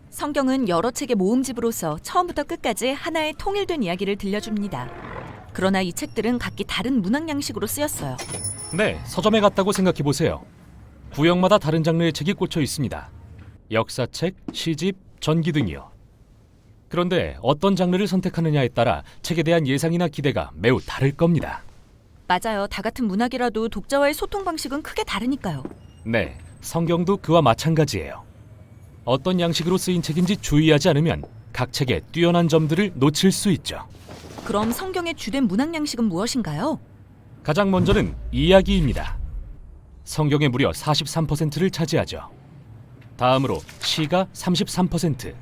성경은 여러 책의 모음집으로서 처음부터 끝까지 하나의 통일된 이야기를 들려줍니다. 그러나 이 책들은 각기 다른 문학 양식으로 쓰였어요. 네, 서점에 갔다고 생각해보세요. 구역마다 다른 장르의 책이 꽂혀 있습니다. 역사책, 시집, 전기 등이요. 그런데 어떤 장르를 선택하느냐에 따라 책에 대한 예상이나 기대가 매우 다를 겁니다. 맞아요. 다 같은 문학이라도 독자와의 소통 방식은 크게 다르니까요. 네, 성경도 그와 마찬가지예요. 어떤 양식으로 쓰인 책인지 주의하지 않으면 각 책의 뛰어난 점들을 놓칠 수 있죠. 그럼 성경의 주된 문학 양식은 무엇인가요? 가장 먼저는 이야기입니다. 성경의 무려 43%를 차지하죠. 다음으로 시가 33%,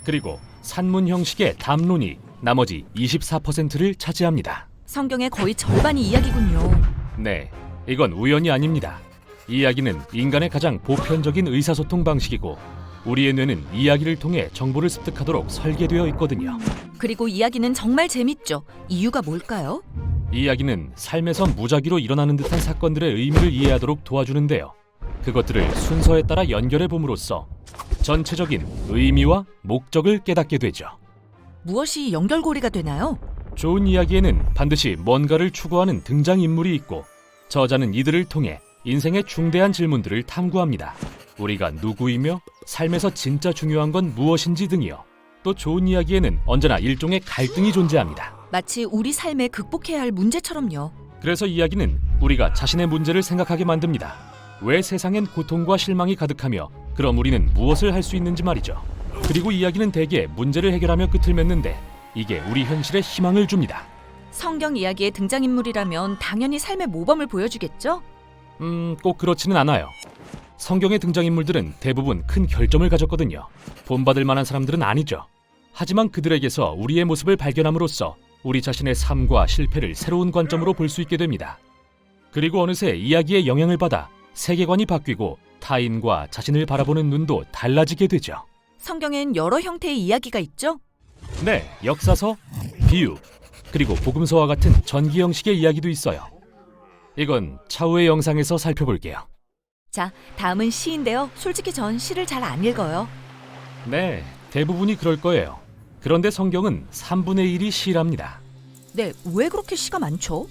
그리고 산문 형식의 담론이 나머지 24%를 차지합니다. 성경의 거의 절반이 이야기군요. 네, 이건 우연이 아닙니다. 이야기는 인간의 가장 보편적인 의사소통 방식이고 우리의 뇌는 이야기를 통해 정보를 습득하도록 설계되어 있거든요. 그리고 이야기는 정말 재밌죠. 이유가 뭘까요? 이야기는 삶에서 무작위로 일어나는 듯한 사건들의 의미를 이해하도록 도와주는데요. 그것들을 순서에 따라 연결해 봄으로써 전체적인 의미와 목적을 깨닫게 되죠. 무엇이 연결고리가 되나요? 좋은 이야기에는 반드시 뭔가를 추구하는 등장인물이 있고 저자는 이들을 통해 인생의 중대한 질문들을 탐구합니다. 우리가 누구이며 삶에서 진짜 중요한 건 무엇인지 등이요. 또 좋은 이야기에는 언제나 일종의 갈등이 존재합니다. 마치 우리 삶에 극복해야 할 문제처럼요. 그래서 이야기는 우리가 자신의 문제를 생각하게 만듭니다. 왜 세상엔 고통과 실망이 가득하며 그럼 우리는 무엇을 할 수 있는지 말이죠. 그리고 이야기는 대개 문제를 해결하며 끝을 맺는데 이게 우리 현실에 희망을 줍니다. 성경 이야기의 등장인물이라면 당연히 삶의 모범을 보여주겠죠? 꼭 그렇지는 않아요. 성경의 등장인물들은 대부분 큰 결점을 가졌거든요. 본받을 만한 사람들은 아니죠. 하지만 그들에게서 우리의 모습을 발견함으로써 우리 자신의 삶과 실패를 새로운 관점으로 볼 수 있게 됩니다. 그리고 어느새 이야기의 영향을 받아 세계관이 바뀌고 타인과 자신을 바라보는 눈도 달라지게 되죠. 성경엔 여러 형태의 이야기가 있죠? 네, 역사서, 비유, 그리고 복음서와 같은 전기 형식의 이야기도 있어요. 이건 차후의 영상에서 살펴볼게요. 자, 다음은 시인데요. 솔직히 전 시를 잘 안 읽어요. 네, 대부분이 그럴 거예요. 그런데 성경은 3분의 1이 시랍니다. 네, 왜 그렇게 시가 많죠?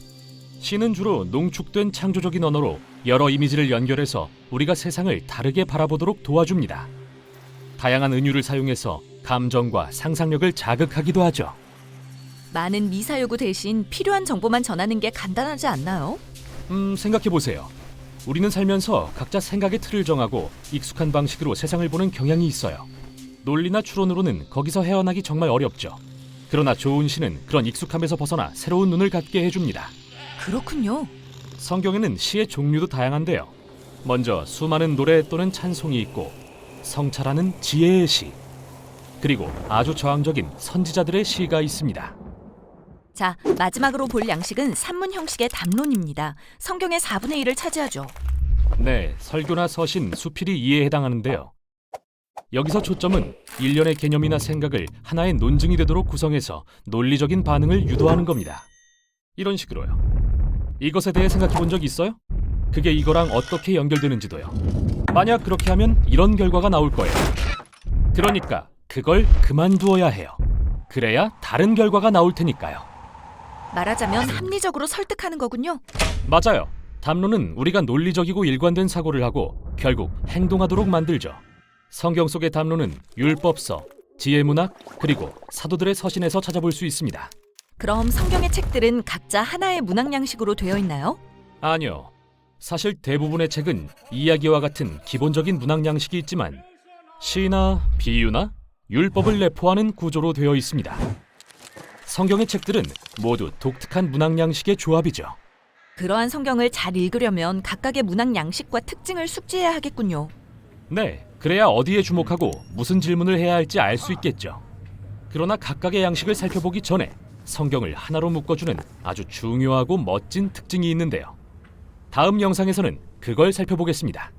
시는 주로 농축된 창조적인 언어로 여러 이미지를 연결해서 우리가 세상을 다르게 바라보도록 도와줍니다. 다양한 은유를 사용해서 감정과 상상력을 자극하기도 하죠. 많은 미사 요구 대신 필요한 정보만 전하는 게 간단하지 않나요? 생각해보세요. 우리는 살면서 각자 생각의 틀을 정하고 익숙한 방식으로 세상을 보는 경향이 있어요. 논리나 추론으로는 거기서 헤어나기 정말 어렵죠. 그러나 좋은 시는 그런 익숙함에서 벗어나 새로운 눈을 갖게 해줍니다. 그렇군요. 성경에는 시의 종류도 다양한데요. 먼저 수많은 노래 또는 찬송이 있고 성찰하는 지혜의 시, 그리고 아주 저항적인 선지자들의 시가 있습니다. 자, 마지막으로 볼 양식은 산문 형식의 담론입니다. 성경의 4분의 1을 차지하죠. 네, 설교나 서신, 수필이 이에 해당하는데요. 여기서 초점은 일련의 개념이나 생각을 하나의 논증이 되도록 구성해서 논리적인 반응을 유도하는 겁니다. 이런 식으로요. 이것에 대해 생각해 본 적 있어요? 그게 이거랑 어떻게 연결되는지도요. 만약 그렇게 하면 이런 결과가 나올 거예요. 그러니까 그걸 그만두어야 해요. 그래야 다른 결과가 나올 테니까요. 말하자면 합리적으로 설득하는 거군요. 맞아요. 담론은 우리가 논리적이고 일관된 사고를 하고 결국 행동하도록 만들죠. 성경 속의 담론은 율법서, 지혜문학, 그리고 사도들의 서신에서 찾아볼 수 있습니다. 그럼 성경의 책들은 각자 하나의 문학 양식으로 되어 있나요? 아니요. 사실 대부분의 책은 이야기와 같은 기본적인 문학 양식이 있지만 시나 비유나 율법을 내포하는 구조로 되어 있습니다. 성경의 책들은 모두 독특한 문학 양식의 조합이죠. 그러한 성경을 잘 읽으려면 각각의 문학 양식과 특징을 숙지해야 하겠군요. 네, 그래야 어디에 주목하고 무슨 질문을 해야 할지 알 수 있겠죠. 그러나 각각의 양식을 살펴보기 전에 성경을 하나로 묶어주는 아주 중요하고 멋진 특징이 있는데요. 다음 영상에서는 그걸 살펴보겠습니다.